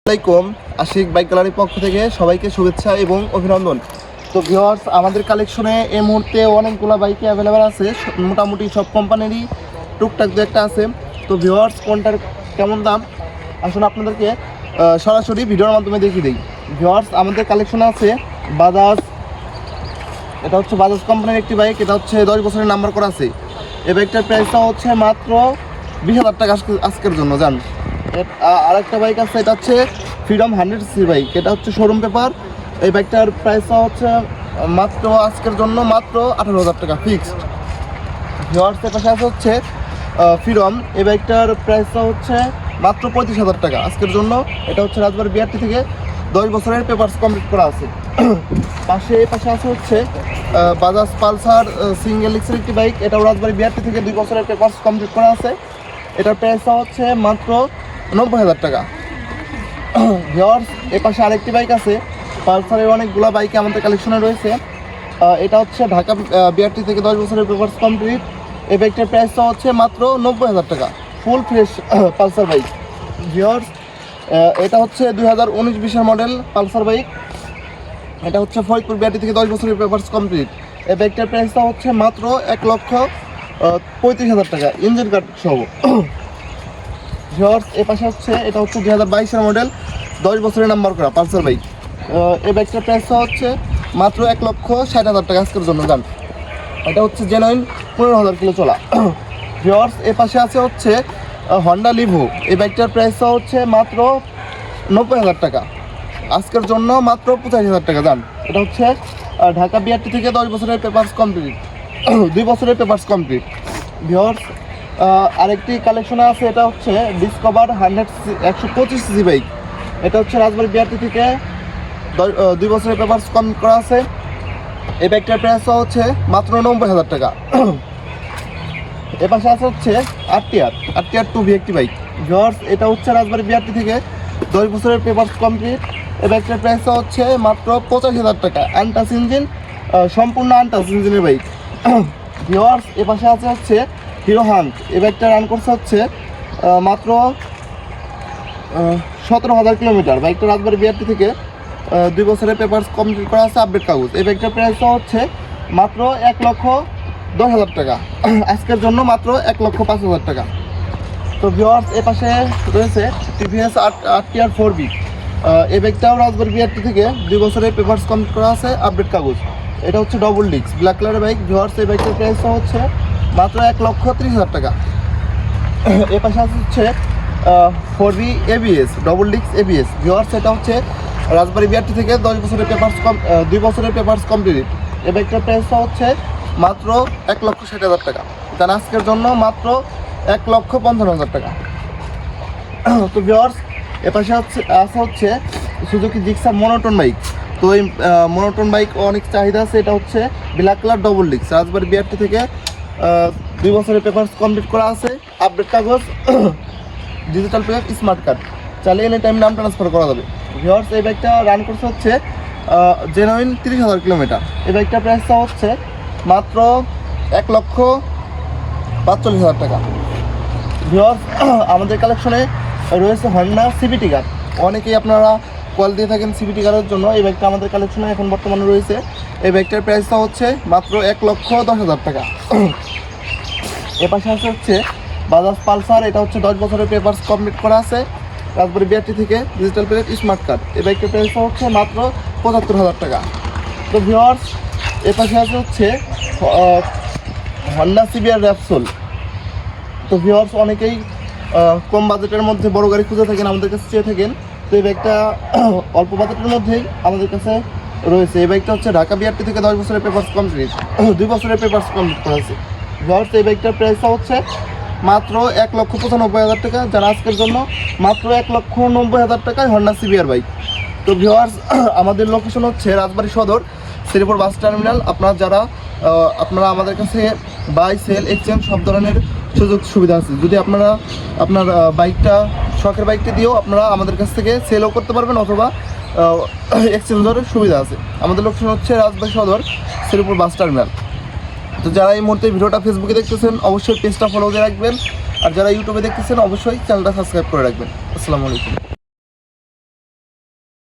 আসসালামাইকুম। আশিক বাইক গ্যালারির পক্ষ থেকে সবাইকে শুভেচ্ছা এবং অভিনন্দন। তো ভিউয়ার্স, আমাদের কালেকশনে এই মুহূর্তে অনেকগুলো বাইকে অ্যাভেলেবেল আছে। মোটামুটি সব কোম্পানিরই টুকটাক দু একটা আছে। তো ভিউয়ার্স, কোনটার কেমন দাম আসুন আপনাদেরকে সরাসরি ভিডিওর মাধ্যমে দেখিয়ে দিই। ভিউয়ার্স, আমাদের কালেকশনে আছে বাজাজ, এটা হচ্ছে বাজাজ কোম্পানির একটি বাইক। এটা হচ্ছে 10 বছরের নাম্বার করা আছে। এই বাইকটার প্রাইসটা হচ্ছে মাত্র 20,000 টাকা আজকের জন্য জান। আরেকটা বাইক আছে, এটা হচ্ছে ফ্রিডম 100cc বাইক। এটা হচ্ছে শোরুম পেপার। এই বাইকটার প্রাইসটা হচ্ছে মাত্র আজকের জন্য মাত্র 18,000 টাকা ফিক্সড। ভিউয়ার্সের পাশে আছে হচ্ছে ফ্রিডম। এই বাইকটার প্রাইসটা হচ্ছে মাত্র 35,000 টাকা আজকের জন্য। এটা হচ্ছে রাজবাড়ী বিআরটি থেকে 10 বছরের পেপারস কমপ্লিট করা আছে। পাশে আছে হচ্ছে বাজাজ পালসার সিঙ্গেল এক্সের একটি বাইক। এটাও রাজবাড়ী বিআরটি থেকে 2 বছরের পেপারস কমপ্লিট করা আছে। এটার প্রাইসটা হচ্ছে মাত্র 90,000 টাকা। ভিউয়ার্স, এর পাশে আরেকটি বাইক আছে। পালসারের অনেকগুলো বাইক আমাদের কালেকশনে রয়েছে। এটা হচ্ছে ঢাকা বিআরটি থেকে 10 বছরের পেপারস কমপ্লিট। এই বাইকটার প্রাইসটা হচ্ছে মাত্র 90,000 টাকা, full fresh Pulsar bike. Viewers, এটা হচ্ছে 2019-20 মডেল পালসার বাইক। এটা হচ্ছে ফরিদপুর বিআরটি থেকে 10 বছরের পেপারস কমপ্লিট। এই বাইকটার প্রাইসটা হচ্ছে মাত্র 1,35,000 টাকা ইঞ্জিন কার্ড সহ। ভিউয়ার্স, এর পাশে হচ্ছে এটা হচ্ছে 2022 মডেল 10 বছরের নাম্বার করা পালসার বাইক। এই বাইকটার প্রাইসটা হচ্ছে মাত্র 1,60,000 টাকা আজকের জন্য জান। এটা হচ্ছে জেনুইন 15,000 কিলো চলা। ভিউয়ার্স, এর পাশে আছে হচ্ছে হন্ডা লিভো। এই বাইকটার প্রাইসটা হচ্ছে মাত্র 90,000 টাকা আজকের জন্য, মাত্র 85,000 টাকা জান। এটা হচ্ছে ঢাকা বিআরটি থেকে 10 বছরের পেপারস কমপ্লিট, 2 বছরের পেপারস কমপ্লিট। ভিউয়ার্স, আরেকটি কালেকশনে আছে, এটা হচ্ছে ডিসকভার 125cc বাইক। এটা হচ্ছে রাজবাড়ী বিআরটি থেকে 2 বছরের পেপারস কমপ্লিট করা আছে। এই বাইকটার প্রাইস হচ্ছে মাত্র 90,000 টাকা। এর পাশে আছে হচ্ছে আরটিআর 2V একটি বাইক। ভিউয়ার্স, এটা হচ্ছে রাজবাড়ী বিআরটি থেকে 10 বছরের পেপারস কমপ্লিট। এই বাইকটার প্রাইস হচ্ছে মাত্র 85,000 টাকা, আনটাচ ইঞ্জিন, সম্পূর্ণ আনটাচ ইঞ্জিনের বাইক। ভিউয়ার্স, এর পাশে আছে হচ্ছে হিরো হান্ট। এই বাইকটা রান করছে হচ্ছে মাত্র 17,000 কিলোমিটার। বাইকটা রাজবাড়ী বিআরটি থেকে 2 বছরের পেপারস কমপ্লিট করা আছে, আপডেট কাগজ। এই বাইকটার প্রাইস হচ্ছে মাত্র 1,10,000 টাকা আজকের জন্য, মাত্র 1,05,000 টাকা। তো ভিউয়ার্স, এর পাশে রয়েছে টিভিএস আরটিআর 4B। এই বাইকটাও রাজবাড়ী বিআরটি থেকে 2 বছরের পেপারস কমপ্লিট করা আছে, আপডেট কাগজ। এটা হচ্ছে ডবল ডিস্ক ব্ল্যাক কালারের বাইক। ভিউয়ার্স, এই বাইকটার প্রাইস হচ্ছে মাত্র 1,30,000 টাকা। এর পাশে হচ্ছে 4B ABS double disc ABS। Viewers, এটা হচ্ছে রাজবাড়ী বিআরটি থেকে 10 বছরের পেপারস 2 বছরের পেপারস কমপ্লিট। এই বাইকটার প্রাইসটা হচ্ছে মাত্র 1,60,000 টাকা, তার আজকের জন্য মাত্র 1,55,000 টাকা। তো ভিউয়ার্স, এর পাশে হচ্ছে সুজুকি জিক্সার মনোটন বাইক। তো এই মনোটন বাইক অনেক চাহিদা আছে। এটা হচ্ছে ব্ল্যাক কালার ডবল ডিস্ক, রাজবাড়ী বিআরটি থেকে 2 বছরের পেপারস কমপ্লিট করা আছে, আপডেট কাগজ, ডিজিটাল প্লেট, স্মার্ট কার্ড, চাইলে এনি টাইম নাম ট্রান্সফার করা যাবে। ভিউয়ার্স, এই বাইকটা রান করছে হচ্ছে জেনুইন 30,000 কিলোমিটার। এই বাইকটার প্রাইসটা হচ্ছে মাত্র 1,45,000 টাকা। ভিউয়ার্স, আমাদের কালেকশনে রয়েছে হন্ডা সিভিটি কার। অনেকেই আপনারা কল দিয়ে থাকেন সিভিটি কারের জন্য। এই বাইকটা আমাদের কালেকশনে এখন বর্তমানে রয়েছে। এই বাইকটার প্রাইসটা হচ্ছে মাত্র 1,10,000 টাকা। এ পাশে হচ্ছে বাজাজ পালসার। এটা হচ্ছে 10 বছরের পেপারস কমপ্লিট করা আছে, রাজবাড়ী বিআরটি থেকে ডিজিটাল প্লেট, স্মার্ট কার্ড। এই বাইকটার প্রাইসটা হচ্ছে মাত্র 75,000 টাকা। তো ভিউয়ার্স, এর পাশে হচ্ছে হন্ডা সিবিআর র্যাপসোল। তো ভিউয়ার্স, অনেকেই কম বাজেটের মধ্যে বড় গাড়ি খুঁজে থাকেন, আমাদের কাছে চেয়ে থাকেন। তো এই বাইকটা অল্প বাজেটের মধ্যেই আমাদের কাছে রয়েছে। এই বাইকটা হচ্ছে ঢাকা বিআরটি থেকে 10 বছরের পেপারস কমপ্লিট, 2 বছরের পেপারস কমপ্লিট করা আছে। ভিউয়ার্স, এই বাইকটার প্রাইসটা হচ্ছে মাত্র 1,95,000 টাকা, যারা আজকের জন্য মাত্র 1,90,000 টাকায় হন্ডা সিবিআর বাইক। তো ভিউয়ার্স, আমাদের লোকেশন হচ্ছে রাজবাড়ী সদর, শ্রীপুর বাস টার্মিনাল। আপনারা আমাদের কাছে বাই, সেল, এক্সচেঞ্জ সব ধরনের সুযোগ সুবিধা আছে। যদি আপনার শখের বাইকটি দিয়েও আপনারা আমাদের কাছ থেকে সেলও করতে পারবেন, অথবা এক্সচেঞ্জের সুবিধা আছে। আমাদের লোকেশন হচ্ছে রাজবাড়ী সদর, শ্রীপুর বাস টার্মিনাল। তো যারা এই মুহূর্তে ভিডিওটা ফেসবুকে দেখতেছেন অবশ্যই পেজটা ফলো দিয়ে রাখবেন, আর যারা ইউটিউবে দেখতেছেন অবশ্যই চ্যানেলটা সাবস্ক্রাইব করে রাখবেন। আসসালামু আলাইকুম।